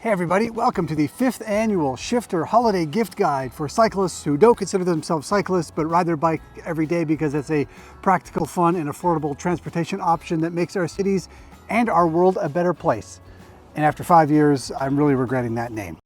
Hey everybody, welcome to the 5th annual Shifter Holiday Gift Guide for cyclists who don't consider themselves cyclists but ride their bike every day because it's a practical, fun, and affordable transportation option that makes our cities and our world a better place. And after 5 years, I'm really regretting that name.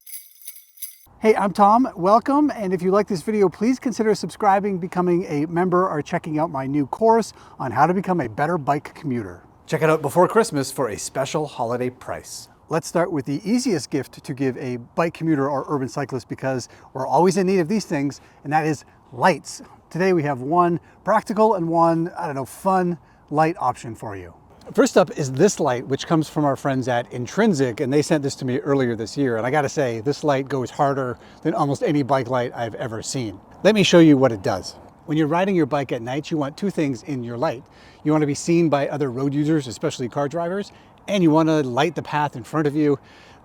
Hey, I'm Tom, welcome, and if you like this video, please consider subscribing, becoming a member, or checking out my new course on how to become a better bike commuter. Check it out before Christmas for a special holiday price. Let's start with the easiest gift to give a bike commuter or urban cyclist because we're always in need of these things, and that is lights. Today we have one practical and one, fun light option for you. First up is this light, which comes from our friends at Intrinsic, and they sent this to me earlier this year. And I gotta say, this light goes harder than almost any bike light I've ever seen. Let me show you what it does. When you're riding your bike at night, you want two things in your light. You want to be seen by other road users, especially car drivers, and you want to light the path in front of you.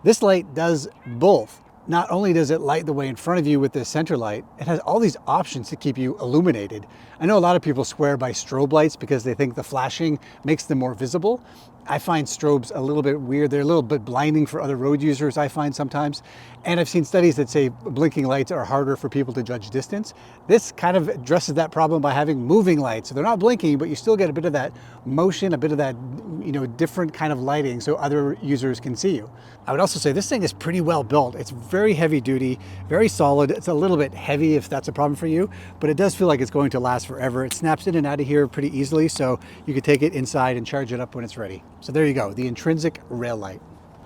This light does both. Not only does it light the way in front of you with this center light, it has all these options to keep you illuminated. I know a lot of people swear by strobe lights because they think the flashing makes them more visible. I find strobes a little bit weird. They're a little bit blinding for other road users, I find sometimes. And I've seen studies that say blinking lights are harder for people to judge distance. This kind of addresses that problem by having moving lights. So they're not blinking, but you still get a bit of that motion, a bit of that, different kind of lighting so other users can see you. I would also say this thing is pretty well built. It's very heavy duty, very solid. It's a little bit heavy if that's a problem for you, but it does feel like it's going to last forever. It snaps in and out of here pretty easily, so you can take it inside and charge it up when it's ready. So there you go, the Intrinsic rail light.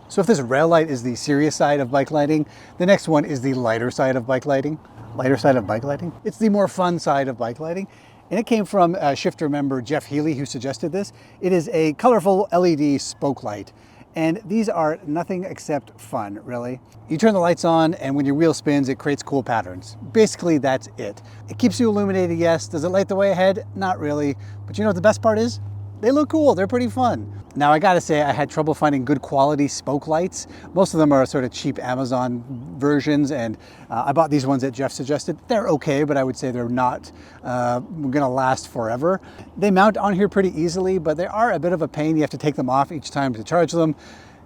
So if this rail light is the serious side of bike lighting, the next one is the lighter side of bike lighting. Lighter side of bike lighting? It's the more fun side of bike lighting. And it came from Shifter member Jeff Healy, who suggested this. It is a colorful LED spoke light. And these are nothing except fun, really. You turn the lights on, and when your wheel spins, it creates cool patterns. Basically, that's it. It keeps you illuminated, yes. Does it light the way ahead? Not really. But you know what the best part is? They look cool, they're pretty fun. Now I gotta say, I had trouble finding good quality spoke lights. Most of them are sort of cheap Amazon versions, and I bought these ones that Jeff suggested. They're okay, but I would say they're not gonna last forever. They mount on here pretty easily, but they are a bit of a pain. You have to take them off each time to charge them.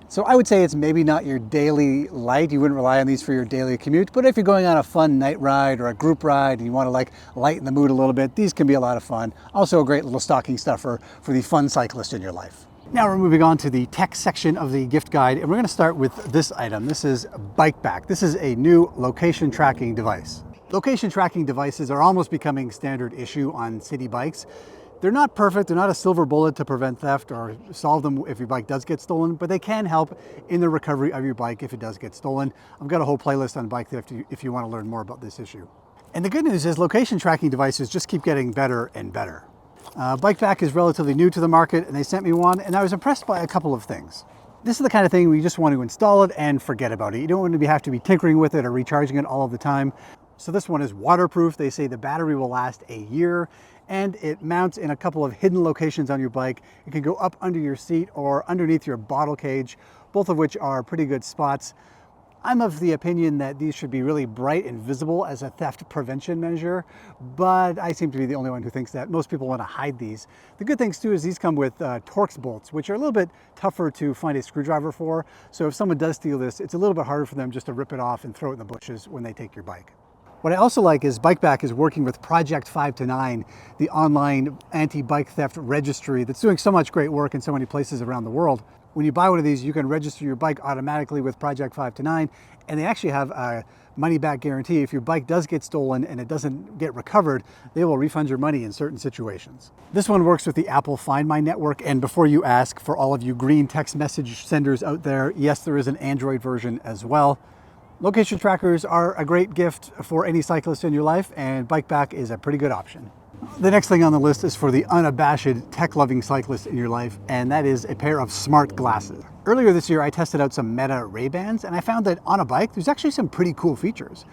So I would say it's maybe not your daily light. You wouldn't rely on these for your daily commute, but if you're going on a fun night ride or a group ride and you want to lighten the mood a little bit, these can be a lot of fun. Also a great little stocking stuffer for the fun cyclist in your life. Now we're moving on to the tech section of the gift guide, and we're going to start with this item. This is BikeBac. This is a new location tracking device. Location tracking devices are almost becoming standard issue on city bikes. They're not perfect, they're not a silver bullet to prevent theft or solve them if your bike does get stolen, but they can help in the recovery of your bike if it does get stolen. I've got a whole playlist on bike theft if you want to learn more about this issue. And the good news is location tracking devices just keep getting better and better. BikeBac is relatively new to the market, and they sent me one, and I was impressed by a couple of things. This is the kind of thing where you just want to install it and forget about it. You don't want to have to be tinkering with it or recharging it all of the time. So this one is waterproof. They say the battery will last a year, and it mounts in a couple of hidden locations on your bike. It can go up under your seat or underneath your bottle cage, both of which are pretty good spots. I'm of the opinion that these should be really bright and visible as a theft prevention measure, but I seem to be the only one who thinks that. Most people want to hide these. The good things too is these come with Torx bolts, which are a little bit tougher to find a screwdriver for. So if someone does steal this, it's a little bit harder for them just to rip it off and throw it in the bushes when they take your bike. What I also like is BikeBac is working with Project 5 to 9, the online anti-bike theft registry that's doing so much great work in so many places around the world. When you buy one of these, you can register your bike automatically with Project 5 to 9, and they actually have a money-back guarantee. If your bike does get stolen and it doesn't get recovered, they will refund your money in certain situations. This one works with the Apple Find My network, and before you ask, for all of you green text message senders out there, yes, there is an Android version as well. Location trackers are a great gift for any cyclist in your life, and BikeBac is a pretty good option. The next thing on the list is for the unabashed tech-loving cyclist in your life, and that is a pair of smart glasses. Earlier this year, I tested out some Meta Ray-Bans, and I found that on a bike, there's actually some pretty cool features.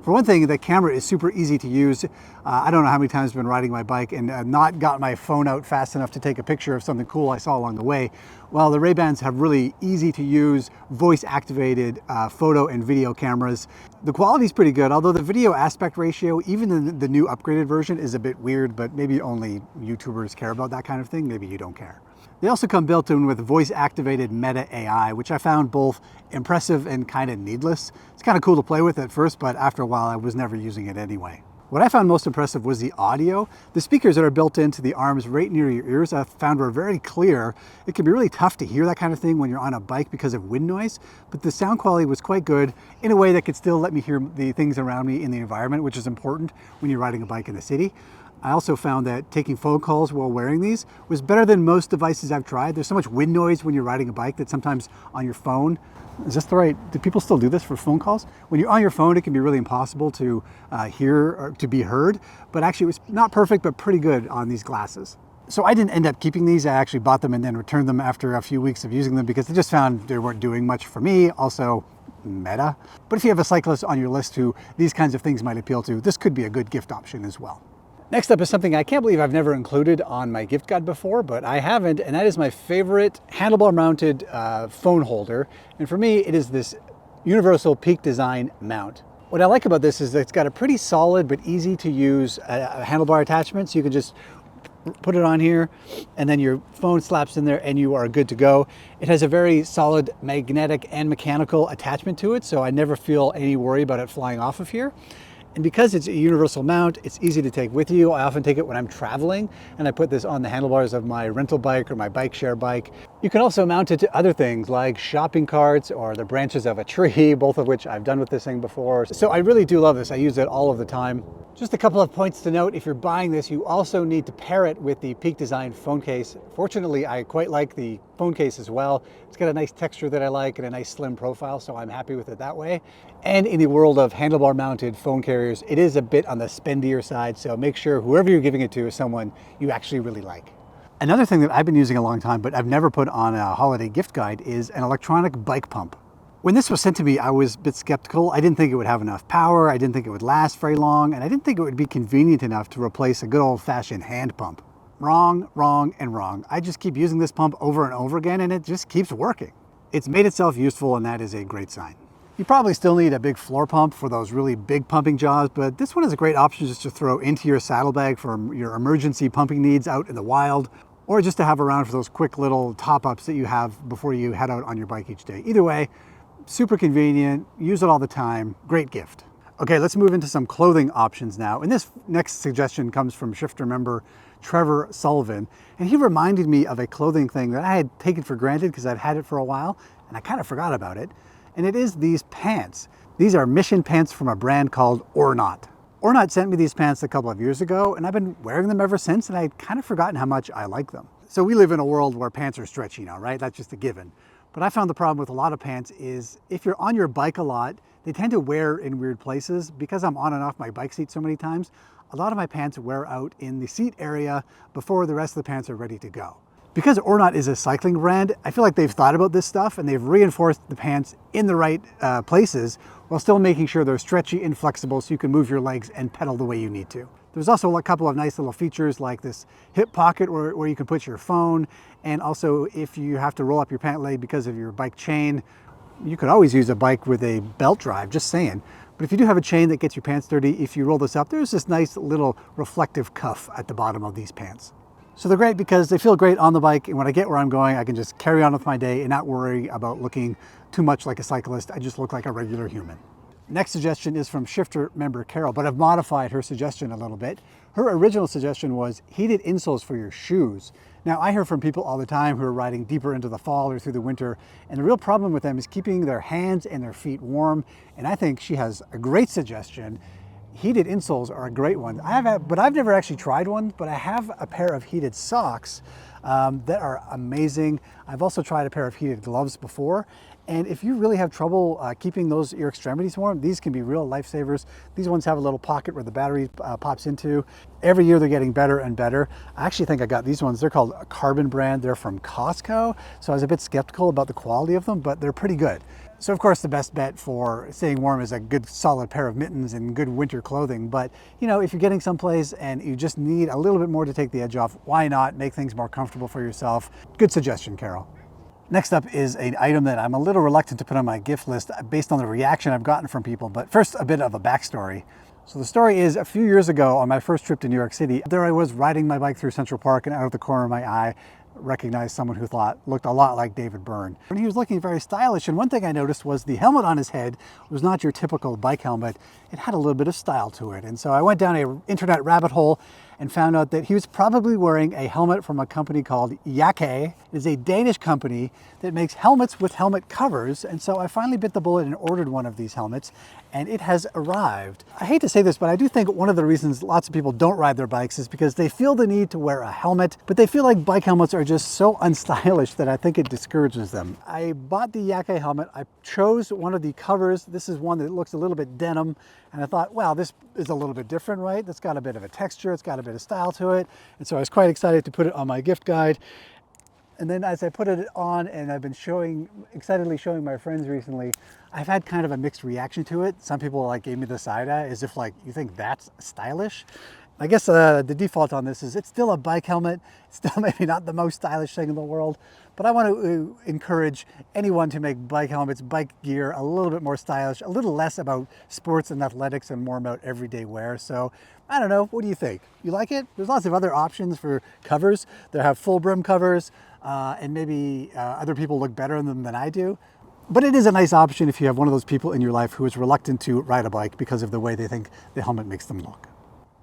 For one thing, the camera is super easy to use. I don't know how many times I've been riding my bike and not got my phone out fast enough to take a picture of something cool I saw along the way. Well, the Ray-Bans have really easy to use, voice-activated photo and video cameras. The quality is pretty good, although the video aspect ratio, even the new upgraded version, is a bit weird, but maybe only YouTubers care about that kind of thing. Maybe you don't care. They also come built in with voice-activated Meta AI, which I found both impressive and kind of needless. It's kind of cool to play with at first, but after a while I was never using it anyway. What I found most impressive was the audio. The speakers that are built into the arms right near your ears I found were very clear. It can be really tough to hear that kind of thing when you're on a bike because of wind noise, but the sound quality was quite good in a way that could still let me hear the things around me in the environment, which is important when you're riding a bike in the city. I also found that taking phone calls while wearing these was better than most devices I've tried. There's so much wind noise when you're riding a bike that sometimes on your phone, is this the right, do people still do this for phone calls? When you're on your phone, it can be really impossible to hear or to be heard, but actually it was not perfect, but pretty good on these glasses. So I didn't end up keeping these. I actually bought them and then returned them after a few weeks of using them because I just found they weren't doing much for me. Also, Meta. But if you have a cyclist on your list who these kinds of things might appeal to, this could be a good gift option as well. Next up is something I can't believe I've never included on my gift guide before, but I haven't, and that is my favorite handlebar mounted phone holder. And for me, it is this universal Peak Design mount. What I like about this is that it's got a pretty solid but easy to use handlebar attachment, so you can just put it on here and then your phone slaps in there and you are good to go. It has a very solid magnetic and mechanical attachment to it, so I never feel any worry about it flying off of here. And because it's a universal mount, it's easy to take with you. I often take it when I'm traveling and I put this on the handlebars of my rental bike or my bike share bike. You can also mount it to other things like shopping carts or the branches of a tree, both of which I've done with this thing before. So I really do love this. I use it all of the time. Just a couple of points to note: if you're buying this, you also need to pair it with the Peak Design phone case. Fortunately, I quite like the phone case as well. It's got a nice texture that I like and a nice slim profile, so I'm happy with it that way. And in the world of handlebar mounted phone carriers, it is a bit on the spendier side, so make sure whoever you're giving it to is someone you actually really like. Another thing that I've been using a long time, but I've never put on a holiday gift guide, is an electronic bike pump. When this was sent to me, I was a bit skeptical. I didn't think it would have enough power, I didn't think it would last very long, and I didn't think it would be convenient enough to replace a good old-fashioned hand pump. Wrong, wrong, and wrong. I just keep using this pump over and over again, and it just keeps working. It's made itself useful, and that is a great sign. You probably still need a big floor pump for those really big pumping jobs, but this one is a great option just to throw into your saddlebag for your emergency pumping needs out in the wild, or just to have around for those quick little top-ups that you have before you head out on your bike each day. Either way, super convenient, use it all the time, great gift. Okay, let's move into some clothing options now. And this next suggestion comes from Shifter member Trevor Sullivan, and he reminded me of a clothing thing that I had taken for granted because I've had it for a while, and I kind of forgot about it. And it is these pants. These are mission pants from a brand called Ornot. Ornot sent me these pants a couple of years ago, and I've been wearing them ever since, and I'd kind of forgotten how much I like them. So we live in a world where pants are stretchy now, right? That's just a given. But I found the problem with a lot of pants is if you're on your bike a lot, they tend to wear in weird places. Because I'm on and off my bike seat so many times, a lot of my pants wear out in the seat area before the rest of the pants are ready to go. Because Ornot is a cycling brand, I feel like they've thought about this stuff and they've reinforced the pants in the right places while still making sure they're stretchy and flexible so you can move your legs and pedal the way you need to. There's also a couple of nice little features like this hip pocket where you can put your phone, and also if you have to roll up your pant leg because of your bike chain, you could always use a bike with a belt drive, just saying. But if you do have a chain that gets your pants dirty, if you roll this up, there's this nice little reflective cuff at the bottom of these pants. So they're great because they feel great on the bike, and when I get where I'm going, I can just carry on with my day and not worry about looking too much like a cyclist. I just look like a regular human. Next suggestion is from Shifter member Carol, but I've modified her suggestion a little bit. Her original suggestion was heated insoles for your shoes. Now, I hear from people all the time who are riding deeper into the fall or through the winter, and the real problem with them is keeping their hands and their feet warm, and I think she has a great suggestion. Heated insoles are a great one. But I've never actually tried one, but I have a pair of heated socks that are amazing. I've also tried a pair of heated gloves before, and if you really have trouble keeping your extremities warm, these can be real lifesavers. These ones have a little pocket where the battery pops into. Every year they're getting better and better. I actually think I got these ones. They're called a Karbon brand. They're from Costco, so I was a bit skeptical about the quality of them, but they're pretty good. So of course the best bet for staying warm is a good solid pair of mittens and good winter clothing. But you know, if you're getting someplace and you just need a little bit more to take the edge off, why not make things more comfortable for yourself? Good suggestion, Carol. Next up is an item that I'm a little reluctant to put on my gift list based on the reaction I've gotten from people, but first a bit of a backstory. So the story is, a few years ago on my first trip to New York City, there I was riding my bike through Central Park, and out of the corner of my eye, recognized someone who looked a lot like David Byrne. And he was looking very stylish, and one thing I noticed was the helmet on his head was not your typical bike helmet. It had a little bit of style to it. And so I went down an internet rabbit hole and found out that he was probably wearing a helmet from a company called Yakkay. It is a Danish company that makes helmets with helmet covers. And so I finally bit the bullet and ordered one of these helmets, and it has arrived. I hate to say this, but I do think one of the reasons lots of people don't ride their bikes is because they feel the need to wear a helmet, but they feel like bike helmets are just so unstylish that I think it discourages them. I bought the Yakkay helmet. I chose one of the covers. This is one that looks a little bit denim, and I thought, wow, this is a little bit different, right? It's got a bit of a texture, it's got a bit of style to it. And so I was quite excited to put it on my gift guide. And then as I put it on, and I've been excitedly showing my friends recently, I've had kind of a mixed reaction to it. Some people like gave me the side eye as if like, you think that's stylish? I guess the default on this is it's still a bike helmet. It's still maybe not the most stylish thing in the world, but I want to encourage anyone to make bike helmets, bike gear a little bit more stylish, a little less about sports and athletics and more about everyday wear. So I don't know, what do you think? You like it? There's lots of other options for covers. They have full brim covers, and maybe other people look better in them than I do. But it is a nice option if you have one of those people in your life who is reluctant to ride a bike because of the way they think the helmet makes them look.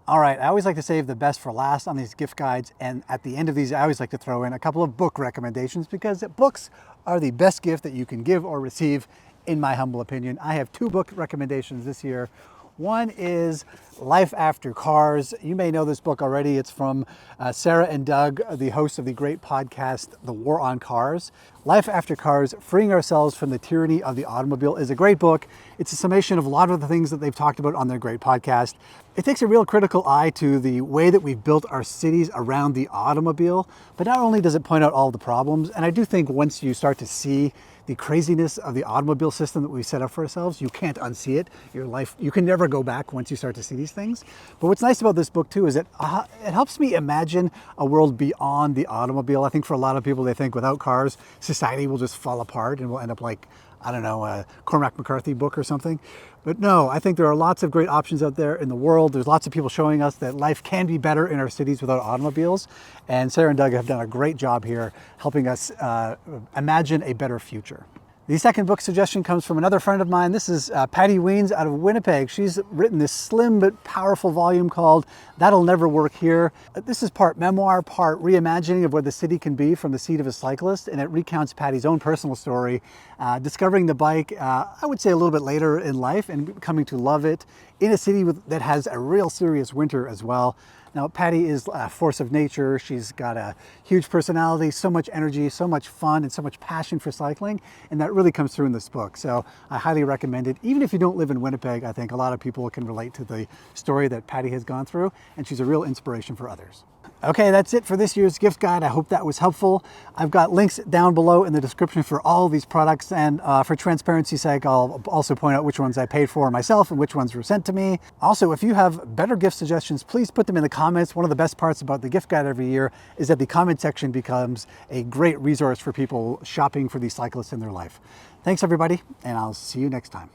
All right, I always like to save the best for last on these gift guides, and at the end of these I always like to throw in a couple of book recommendations because books are the best gift that you can give or receive, in my humble opinion. I have 2 book recommendations this year. One is Life After Cars. You may know this book already. It's from Sarah and Doug, the hosts of the great podcast, The War on Cars. Life After Cars, Freeing Ourselves from the Tyranny of the Automobile is a great book. It's a summation of a lot of the things that they've talked about on their great podcast. It takes a real critical eye to the way that we've built our cities around the automobile, but not only does it point out all the problems, and I do think once you start to see the craziness of the automobile system that we've set up for ourselves, you can't unsee it. Your life, you can never go back once you start to see these things. But what's nice about this book too is that it helps me imagine a world beyond the automobile. I think for a lot of people, they think without cars, society will just fall apart and we'll end up like, I don't know, a Cormac McCarthy book or something. But no, I think there are lots of great options out there in the world. There's lots of people showing us that life can be better in our cities without automobiles. And Sarah and Doug have done a great job here helping us imagine a better future. The second book suggestion comes from another friend of mine. This is Patty Weens out of Winnipeg. She's written this slim but powerful volume called That'll Never Work Here. This is part memoir, part reimagining of what the city can be from the seat of a cyclist, and it recounts Patty's own personal story, discovering the bike, I would say a little bit later in life, and coming to love it in a city that has a real serious winter as well. Now, Patty is a force of nature. She's got a huge personality, so much energy, so much fun, and so much passion for cycling, and that really comes through in this book. So I highly recommend it. Even if you don't live in Winnipeg, I think a lot of people can relate to the story that Patty has gone through, and she's a real inspiration for others. Okay, that's it for this year's gift guide. I hope that was helpful. I've got links down below in the description for all these products, and for transparency's sake, I'll also point out which ones I paid for myself and which ones were sent to me. Also, if you have better gift suggestions, please put them in the comments. One of the best parts about the gift guide every year is that the comment section becomes a great resource for people shopping for these cyclists in their life. Thanks everybody, and I'll see you next time.